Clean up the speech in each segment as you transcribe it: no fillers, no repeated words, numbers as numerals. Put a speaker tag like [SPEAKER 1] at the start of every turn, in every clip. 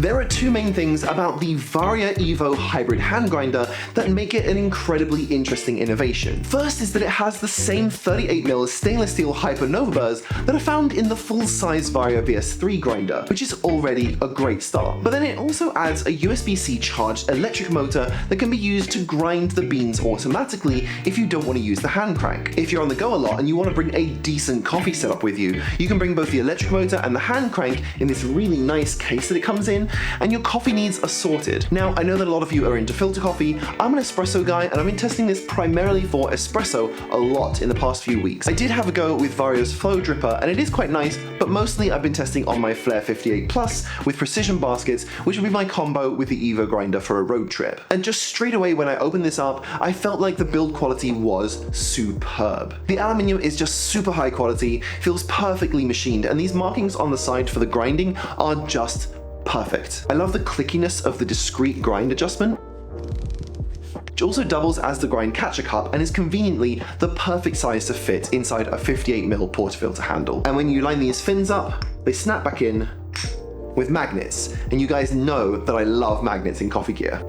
[SPEAKER 1] There are two main things about the Varia Evo hybrid hand grinder that make it an incredibly interesting innovation. First is that it has the same 38mm stainless steel Hypernova burrs that are found in the full-size Varia VS3 grinder, which is already a great start. But then it also adds a USB-C charged electric motor that can be used to grind the beans automatically if you don't want to use the hand crank. If you're on the go a lot and you want to bring a decent coffee setup with you, you can bring both the electric motor and the hand crank in this really nice case that it comes in, and your coffee needs are sorted. Now, I know that a lot of you are into filter coffee. I'm an espresso guy, and I've been testing this primarily for espresso a lot in the past few weeks. I did have a go with Varia's Flow Dripper, and it is quite nice, but mostly I've been testing on my Flair 58 Plus with precision baskets, which will be my combo with the Evo grinder for a road trip. And just straight away when I opened this up, I felt like the build quality was superb. The aluminium is just super high quality, feels perfectly machined, and these markings on the side for the grinding are just perfect. I love the clickiness of the discrete grind adjustment, which also doubles as the grind catcher cup and is conveniently the perfect size to fit inside a 58mm portafilter handle. And when you line these fins up, they snap back in with magnets, and you guys know that I love magnets in coffee gear.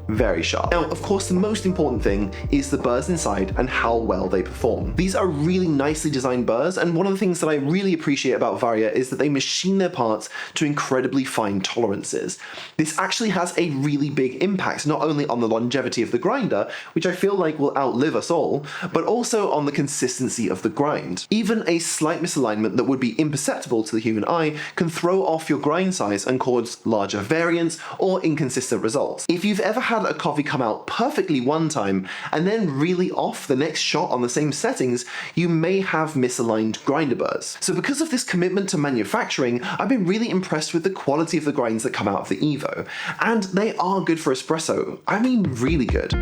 [SPEAKER 1] Very sharp. Now, of course, the most important thing is the burrs inside and how well they perform. These are really nicely designed burrs, and one of the things that I really appreciate about Varia is that they machine their parts to incredibly fine tolerances. This actually has a really big impact, not only on the longevity of the grinder, which I feel like will outlive us all, but also on the consistency of the grind. Even a slight misalignment that would be imperceptible to the human eye can throw off your grind size and cause larger variance or inconsistent results. If you've ever had a coffee come out perfectly one time and then really off the next shot on the same settings, you may have misaligned grinder burrs. So because of this commitment to manufacturing, I've been really impressed with the quality of the grinds that come out of the Evo. And they are good for espresso. I mean, really good.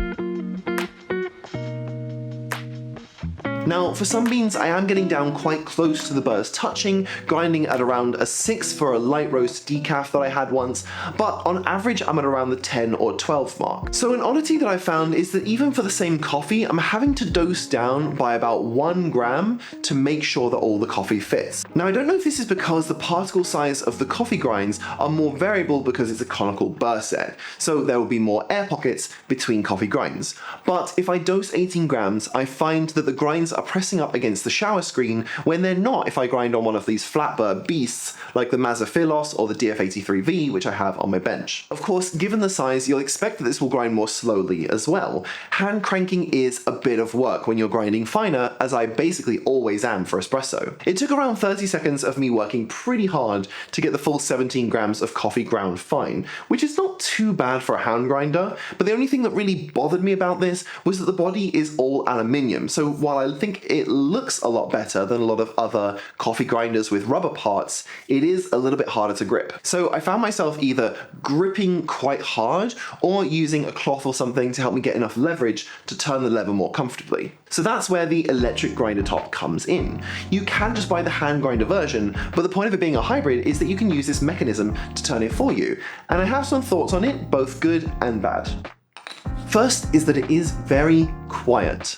[SPEAKER 1] Now, for some beans, I am getting down quite close to the burrs touching, grinding at around a 6 for a light roast decaf that I had once, but on average, I'm at around the 10 or 12 mark. So an oddity that I found is that even for the same coffee, I'm having to dose down by about 1 gram to make sure that all the coffee fits. Now, I don't know if this is because the particle size of the coffee grinds are more variable because it's a conical burr set, so there will be more air pockets between coffee grinds. But if I dose 18 grams, I find that the grinds are pressing up against the shower screen when they're not if I grind on one of these flat burr beasts like the Mazaphilos or the DF83V, which I have on my bench. Of course, given the size, you'll expect that this will grind more slowly as well. Hand cranking is a bit of work when you're grinding finer, as I basically always am for espresso. It took around 30 seconds of me working pretty hard to get the full 17 grams of coffee ground fine, which is not too bad for a hand grinder, but the only thing that really bothered me about this was that the body is all aluminium, so while I think it looks a lot better than a lot of other coffee grinders with rubber parts, it is a little bit harder to grip. So I found myself either gripping quite hard or using a cloth or something to help me get enough leverage to turn the lever more comfortably. So that's where the electric grinder top comes in. You can just buy the hand grinder version, but the point of it being a hybrid is that you can use this mechanism to turn it for you. And I have some thoughts on it, both good and bad. First is that it is very quiet.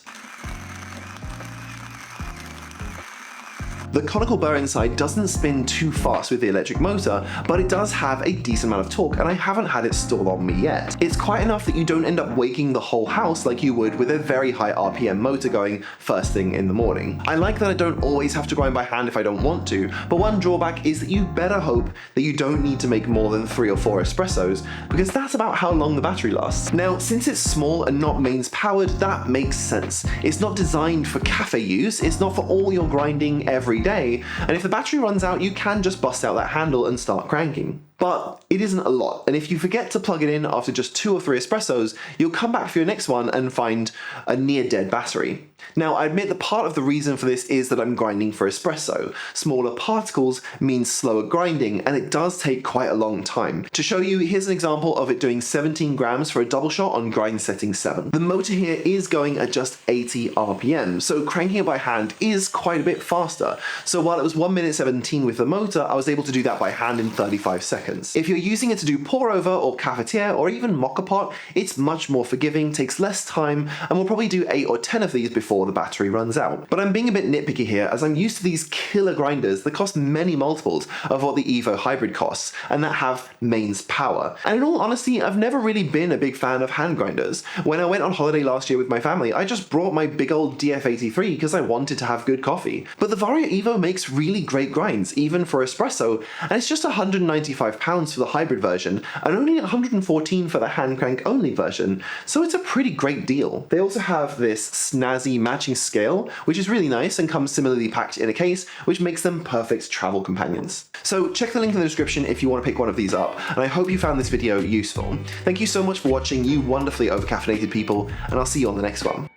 [SPEAKER 1] The conical burr inside doesn't spin too fast with the electric motor, but it does have a decent amount of torque, and I haven't had it stalled on me yet. It's quiet enough that you don't end up waking the whole house like you would with a very high RPM motor going first thing in the morning. I like that I don't always have to grind by hand if I don't want to, but one drawback is that you better hope that you don't need to make more than 3 or 4 espressos, because that's about how long the battery lasts. Now, since it's small and not mains powered, that makes sense. It's not designed for cafe use, it's not for all your grinding every day, and if the battery runs out, you can just bust out that handle and start cranking. But it isn't a lot, and if you forget to plug it in after just 2 or 3 espressos, you'll come back for your next one and find a near dead battery. Now, I admit that part of the reason for this is that I'm grinding for espresso. Smaller particles means slower grinding, and it does take quite a long time. To show you, here's an example of it doing 17 grams for a double shot on grind setting 7. The motor here is going at just 80 RPM, so cranking it by hand is quite a bit faster. So while it was 1 minute 17 with the motor, I was able to do that by hand in 35 seconds. seconds. If you're using it to do pour over or cafetiere or even mocha pot, it's much more forgiving, takes less time, and will probably do 8 or 10 of these before the battery runs out. But I'm being a bit nitpicky here, as I'm used to these killer grinders that cost many multiples of what the Evo Hybrid costs, and that have mains power. And in all honesty, I've never really been a big fan of hand grinders. When I went on holiday last year with my family, I just brought my big old DF83 because I wanted to have good coffee. But the Varia Evo makes really great grinds, even for espresso, and it's just £195 for the hybrid version, and only £114 for the hand crank only version, so it's a pretty great deal. They also have this snazzy matching scale, which is really nice and comes similarly packed in a case, which makes them perfect travel companions. So check the link in the description if you want to pick one of these up, and I hope you found this video useful. Thank you so much for watching, you wonderfully overcaffeinated people, and I'll see you on the next one.